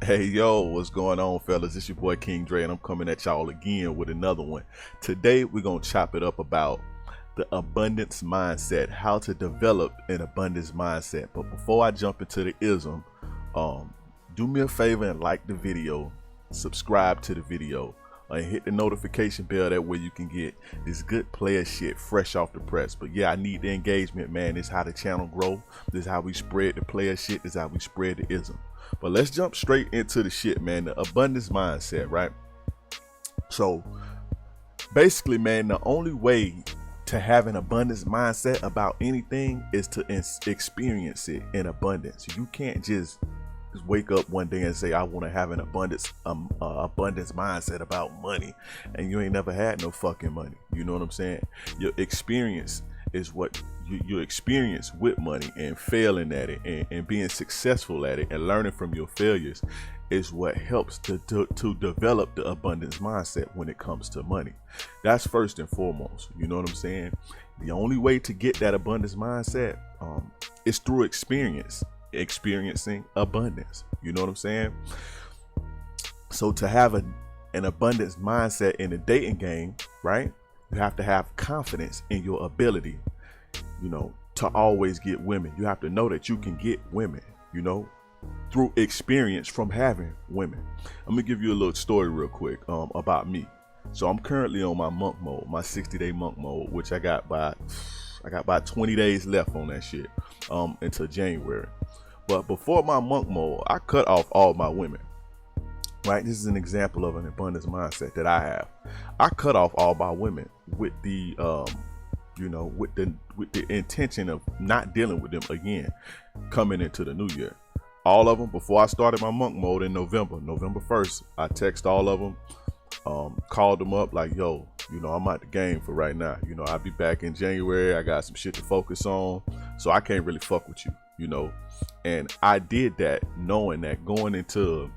Hey yo, what's going on, fellas? It's your boy King Dre, and I'm coming at y'all again with another one. Today, we're gonna chop it up about the abundance mindset, how to develop an abundance mindset. But before I jump into the ism, do me a favor and like the video, subscribe to the video, and hit the notification bell. That way you can get this good player shit fresh off the press. But yeah, I need the engagement, man. This is how the channel grow. This is how we spread the player shit. This is how we spread the ism. But let's jump straight into the shit, man. The abundance mindset, right? So basically, man, the only way to have an abundance mindset about anything is to experience it in abundance. You can't just wake up one day and say, I want to have an abundance mindset about money, and you ain't never had no fucking money. You know what I'm saying? Your experience is what you experience with money, and failing at it and being successful at it and learning from your failures is what helps to develop the abundance mindset when it comes to money. That's first and foremost. You know what I'm saying? The only way to get that abundance mindset is through experiencing abundance. You know what I'm saying? So to have an abundance mindset in the dating game, right, you have to have confidence in your ability, you know, to always get women. You have to know that you can get women, you know, through experience from having women. I'm gonna give you a little story real quick about me. So I'm currently on my monk mode, my 60-day monk mode, which I got about 20 days left on that shit until January. But before my monk mode, I cut off all my women. Right, this is an example of an abundance mindset that I have. I cut off all my women with the with the intention of not dealing with them again coming into the new year. All of them, before I started my monk mode in November 1st, I text all of them, called them up like, yo, you know, I'm out the game for right now. You know, I'll be back in January. I got some shit to focus on, so I can't really fuck with you, you know. And I did that knowing that going into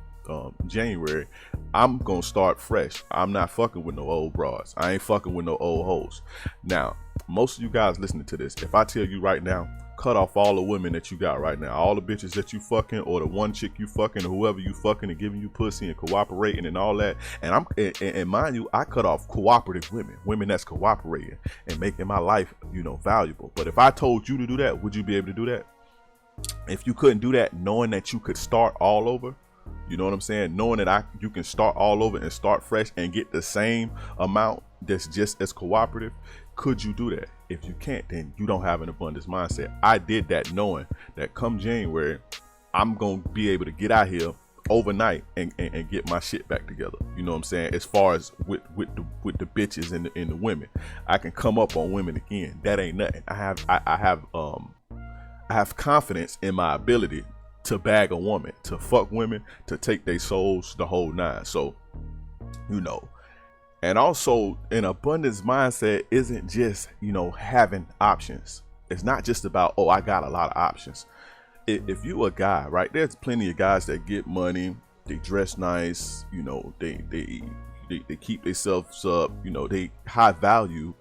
January, I'm gonna start fresh. I'm not fucking with no old broads. I ain't fucking with no old hoes. Now, most of you guys listening to this, if I tell you right now, cut off all the women that you got right now, all the bitches that you fucking, or the one chick you fucking, or whoever you fucking, and giving you pussy and cooperating and all that. And mind you, I cut off cooperative women that's cooperating and making my life, you know, valuable. But if I told you to do that, would you be able to do that? If you couldn't do that, knowing that you could start all over, you know what I'm saying? Knowing that you can start all over and start fresh and get the same amount that's just as cooperative, could you do that? If you can't, then you don't have an abundance mindset. I did that knowing that come January, I'm going to be able to get out here overnight and get my shit back together. You know what I'm saying? As far as with the bitches and the women, I can come up on women again. That ain't nothing. I have confidence in my ability to bag a woman, to fuck women, to take their souls, the whole nine. So, you know, and also an abundance mindset isn't just, you know, having options. It's not just about, oh, I got a lot of options. If you a guy, right, there's plenty of guys that get money, they dress nice, you know, they keep themselves up, you know, they high value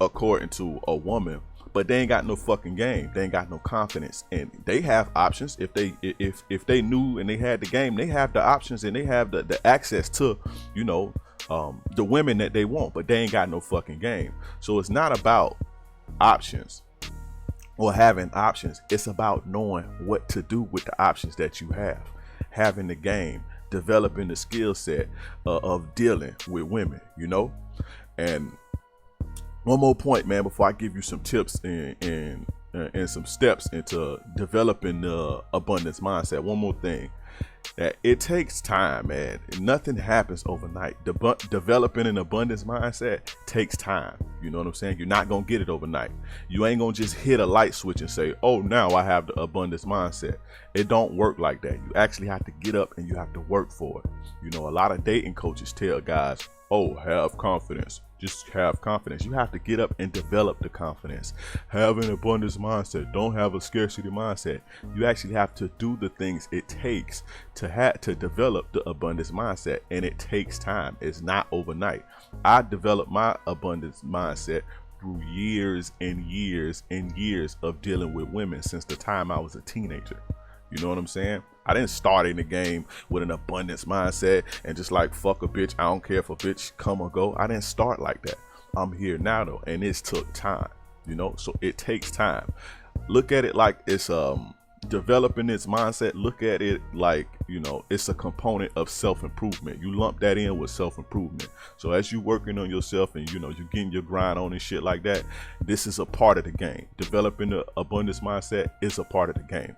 according to a woman. But they ain't got no fucking game. They ain't got no confidence, and they have options. If they knew and they had the game, they have the options and they have the access to, you know, the women that they want. But they ain't got no fucking game. So it's not about options or having options. It's about knowing what to do with the options that you have, having the game, developing the skill set of dealing with women. You know, and one more point, man, before I give you some tips and some steps into developing the abundance mindset. One more thing, that it takes time, man. Nothing happens overnight. Developing an abundance mindset takes time. You know what I'm saying? You're not gonna get it overnight. You ain't gonna just hit a light switch and say, oh, now I have the abundance mindset. It don't work like that. You actually have to get up and you have to work for it. You know, a lot of dating coaches tell guys, oh, have confidence. Just have confidence. You have to get up and develop the confidence. Have an abundance mindset. Don't have a scarcity mindset. You actually have to do the things it takes to develop the abundance mindset, and it takes time. It's not overnight. I developed my abundance mindset through years and years and years of dealing with women since the time I was a teenager. You know what I'm saying? I didn't start in the game with an abundance mindset and just like, fuck a bitch, I don't care if a bitch come or go. I didn't start like that. I'm here now though, and it's took time, you know, so it takes time. Look at it like it's developing this mindset. Look at it like, you know, it's a component of self-improvement. You lump that in with self-improvement. So as you working on yourself and, you know, you getting your grind on and shit like that, this is a part of the game. Developing the abundance mindset is a part of the game.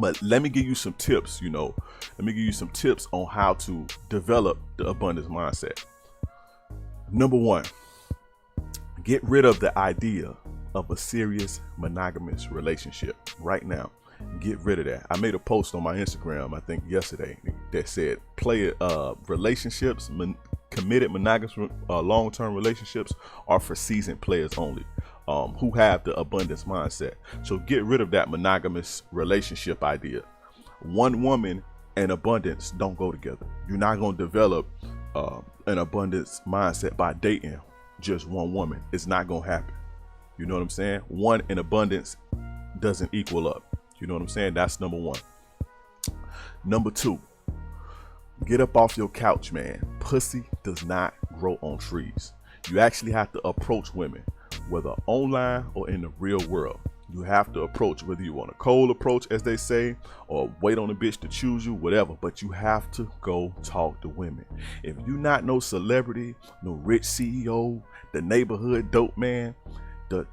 But let me give you some tips, you know, let me give you some tips on how to develop the abundance mindset. Number one, get rid of the idea of a serious monogamous relationship right now. Get rid of that. I made a post on my Instagram, I think yesterday, that said relationships, committed monogamous long-term relationships are for seasoned players only, who have the abundance mindset. So get rid of that monogamous relationship idea. One woman and abundance don't go together. You're not going to develop an abundance mindset by dating just one woman. It's not going to happen. You know what I'm saying? One in abundance doesn't equal up. You know what I'm saying? That's number one. Number two, get up off your couch, man. Pussy does not grow on trees. You actually have to approach women, whether online or in the real world. You have to approach, whether you want a cold approach, as they say, or wait on a bitch to choose you, whatever. But you have to go talk to women. If you not no celebrity, no rich CEO, the neighborhood dope man, the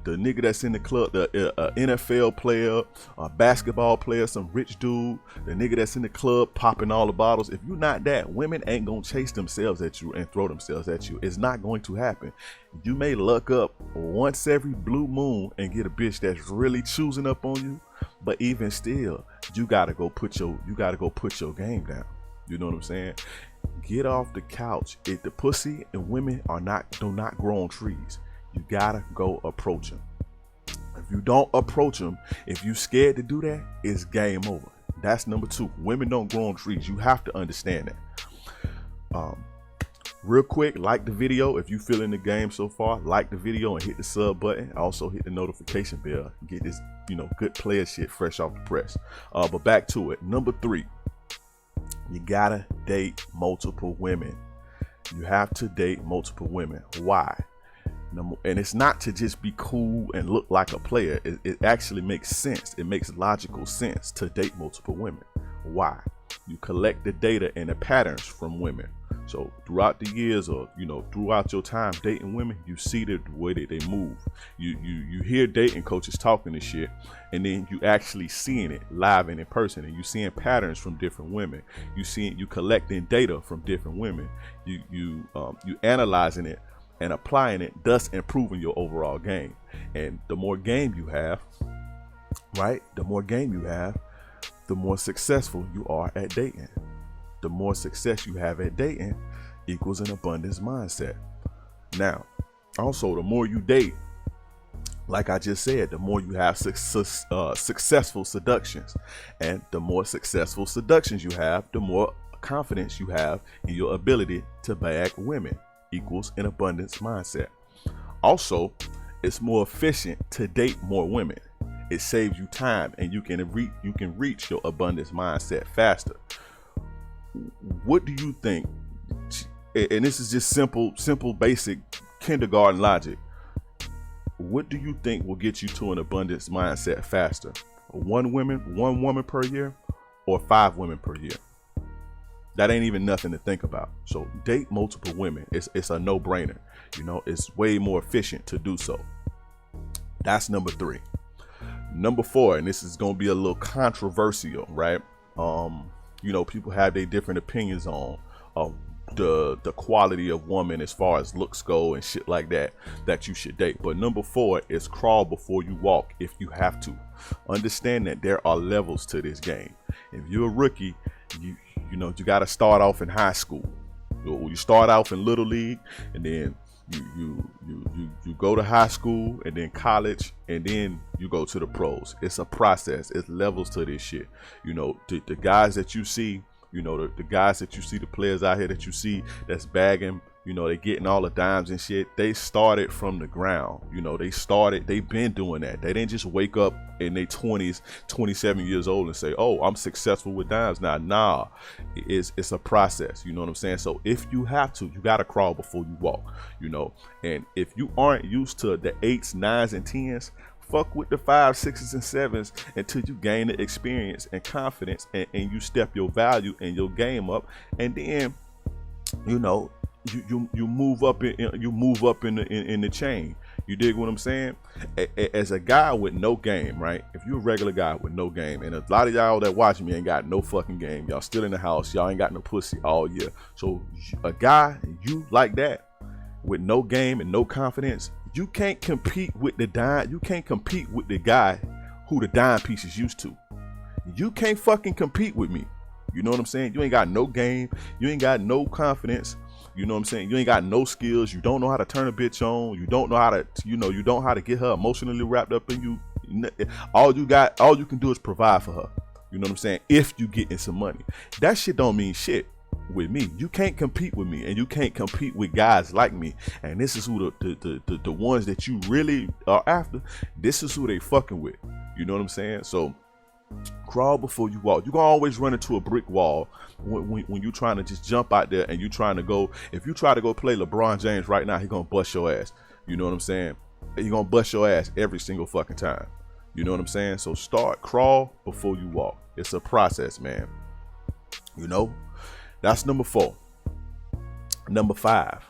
nigga that's in the club, the NFL player, a basketball player, some rich dude, the nigga that's in the club popping all the bottles. If you're not that, women ain't gonna chase themselves at you and throw themselves at you. It's not going to happen. You may luck up once every blue moon and get a bitch that's really choosing up on you, but even still, you gotta go put your game down. You know what I'm saying? Get off the couch. If the pussy and women do not grow on trees, you gotta go approach them. If you don't approach them, if you scared to do that, it's game over. That's number two. Women don't grow on trees. You have to understand that. Real quick, like the video. If you feeling the game so far, like the video and hit the sub button. Also hit the notification bell. Get this, you know, good player shit fresh off the press. But back to it. Number three, you gotta date multiple women. You have to date multiple women. Why? And it's not to just be cool and look like a player. It actually makes sense. It makes logical sense to date multiple women. Why? You collect the data and the patterns from women. So throughout the years, or you know, throughout your time dating women, you see the way that they move. You hear dating coaches talking this shit, and then you actually seeing it live and in person, and you seeing patterns from different women. You collecting data from different women. You analyzing it and applying it, thus improving your overall game. And the more game you have, right? The more game you have, the more successful you are at dating. The more success you have at dating equals an abundance mindset. Now, also, the more you date, like I just said, the more you have successful seductions. And the more successful seductions you have, the more confidence you have in your ability to bag women. Equals an abundance mindset. Also, it's more efficient to date more women. It saves you time, and you can reach your abundance mindset faster. What do you think? And this is just simple, basic kindergarten logic. What do you think will get you to an abundance mindset faster? One woman per year, or 5 women per year? That ain't even nothing to think about. So date multiple women. It's a no-brainer. You know, it's way more efficient to do so. That's number 3. Number 4, and this is gonna be a little controversial, right? You know, people have their different opinions on the quality of woman as far as looks go and shit like that you should date. But number 4 is crawl before you walk if you have to. Understand that there are levels to this game. If you're a rookie, you know, you got to start off in high school. You start off in little league, and then you go to high school, and then college, and then you go to the pros. It's a process. It's levels to this shit. You know, the guys that you see, you know, the guys that you see, the players out here that you see that's bagging You know, they getting all the dimes and shit. They started from the ground. You know, they've been doing that. They didn't just wake up in their 20s, 27 years old and say, oh, I'm successful with dimes now. Nah, it's a process. You know what I'm saying? So if you have to, you got to crawl before you walk, you know. And if you aren't used to the 8s, 9s, and 10s, fuck with the 5s, 6s, and 7s until you gain the experience and confidence and you step your value and your game up. And then, you know, you move up in the chain. You dig what I'm saying? As a guy with no game, right? If you're a regular guy with no game, and a lot of y'all that watch me ain't got no fucking game, y'all still in the house, y'all ain't got no pussy all year. So a guy you like that with no game and no confidence, you can't compete with the dime. You can't compete with the guy who the dime piece is used to. You can't fucking compete with me. You know what I'm saying? You ain't got no game. You ain't got no confidence. You know what I'm saying? You ain't got no skills. You don't know how to turn a bitch on. You don't know how to, you don't know how to get her emotionally wrapped up in you. All you can do is provide for her. You know what I'm saying? If you get in some money, that shit don't mean shit with me. You can't compete with me, and you can't compete with guys like me. And this is who the ones that you really are after. This is who they fucking with. You know what I'm saying? So crawl before you walk. You're gonna always run into a brick wall when you're trying to just jump out there and you trying to go. If you try to go play LeBron James right now, he's gonna bust your ass. You know what I'm saying? He's gonna bust your ass every single fucking time. You know what I'm saying? So crawl before you walk. It's a process, man. You know, that's number 4. Number 5,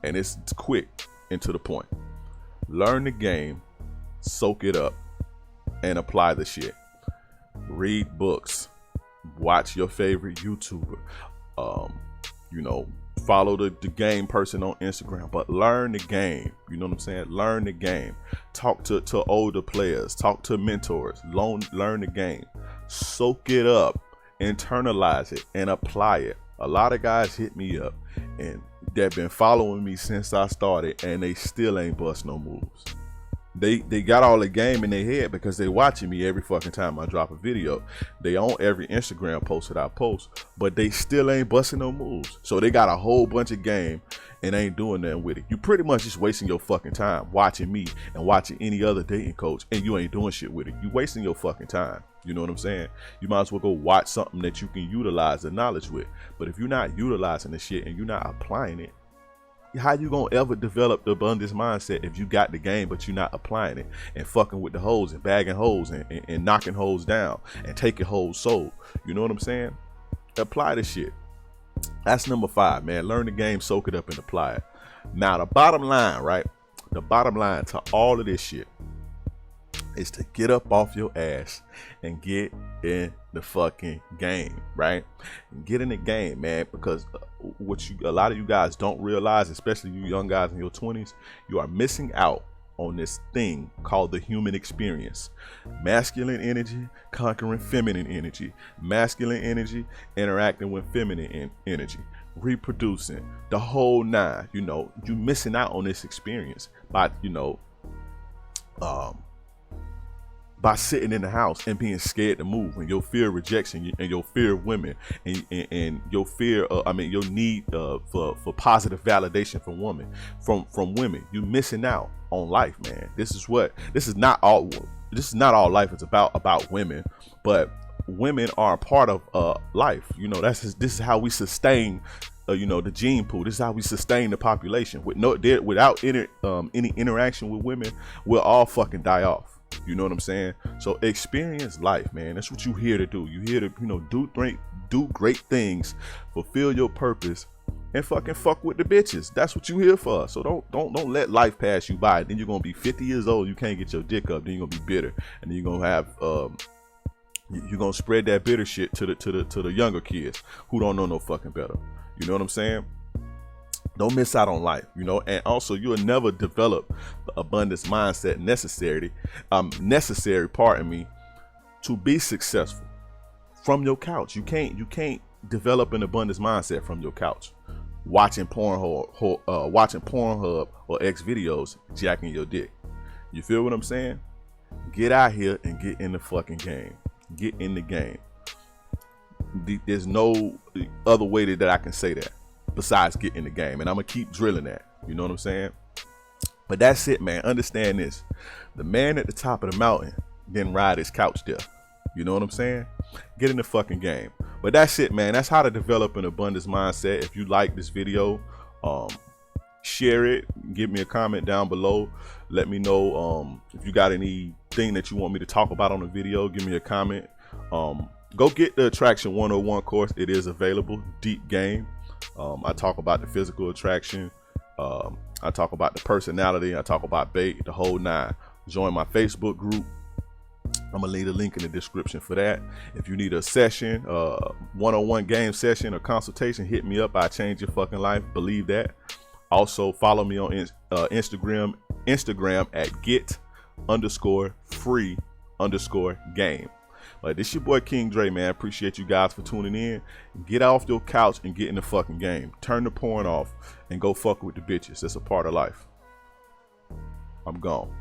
and it's quick and to the point. Learn the game, soak it up, and apply the shit. Read books, watch your favorite YouTuber, you know, follow the game person on Instagram, but learn the game. You know what I'm saying? Learn the game. Talk to older players, talk to mentors, learn the game, soak it up, internalize it, and apply it. A lot of guys hit me up and they've been following me since I started, and they still ain't bust no moves. They got all the game in their head because they watching me every fucking time I drop a video. They own every Instagram post that I post, but they still ain't busting no moves. So they got a whole bunch of game and ain't doing nothing with it. You pretty much just wasting your fucking time watching me and watching any other dating coach, and you ain't doing shit with it. You wasting your fucking time. You know what I'm saying? You might as well go watch something that you can utilize the knowledge with. But if you're not utilizing the shit and you're not applying it, how you gonna ever develop the abundance mindset if you got the game but you're not applying it and fucking with the hoes and bagging hoes and knocking hoes down and taking hoes sold? You know what I'm saying? Apply the shit. That's number 5, man. Learn the game, soak it up, and apply it. Now the bottom line, right? The bottom line to all of this shit is to get up off your ass and get in the fucking game, right? Get in the game, man, because a lot of you guys don't realize, especially you young guys in your 20s, you are missing out on this thing called the human experience. Masculine energy conquering feminine energy, masculine energy interacting with feminine energy, reproducing, the whole 9. You know, you missing out on this experience by, you know, by sitting in the house and being scared to move, and your fear of rejection and your fear of women and your fear your need for positive validation from women. You missing out on life, man. This is not all life is about women, but women are a part of life. You know, this is how we sustain the gene pool. This is how we sustain the population. Without any interaction with women, we'll all fucking die off. You know what I'm saying? So experience life, man. That's what you're here to do. You're here to, do great things, fulfill your purpose, and fucking fuck with the bitches. That's what you're here for. So don't let life pass you by. Then you're gonna be 50 years old, you can't get your dick up. Then you're gonna be bitter, and then you're gonna have you're gonna spread that bitter shit to the younger kids who don't know no fucking better. You know what I'm saying? Don't miss out on life, and also you'll never develop the abundance mindset necessary, to be successful from your couch. You can't develop an abundance mindset from your couch, watching Pornhub or X videos, jacking your dick. You feel what I'm saying? Get out here and get in the fucking game. Get in the game. There's no other way that I can say that. besides getting the game. And I'm gonna keep drilling that. You know what I'm saying? But that's it, man. Understand this. The man at the top of the mountain didn't ride his couch there. You know what I'm saying? Get in the fucking game. But that's it, man. That's how to develop an abundance mindset. If you like this video, share it. Give me a comment down below. Let me know if you got anything that you want me to talk about on the video. Give me a comment. Go get the Attraction 101 course. It is available. Deep game. I talk about the physical attraction. I talk about the personality. I talk about bait, the whole nine. Join my Facebook group. I'm gonna leave a link in the description for that. If you need a session, one-on-one game session or consultation, hit me up. I change your fucking life. Believe that. Also follow me on Instagram at get_free_game. This your boy King Dre, man. Appreciate you guys for tuning in. Get off your couch and get in the fucking game. Turn the porn off and go fuck with the bitches. That's a part of life. I'm gone.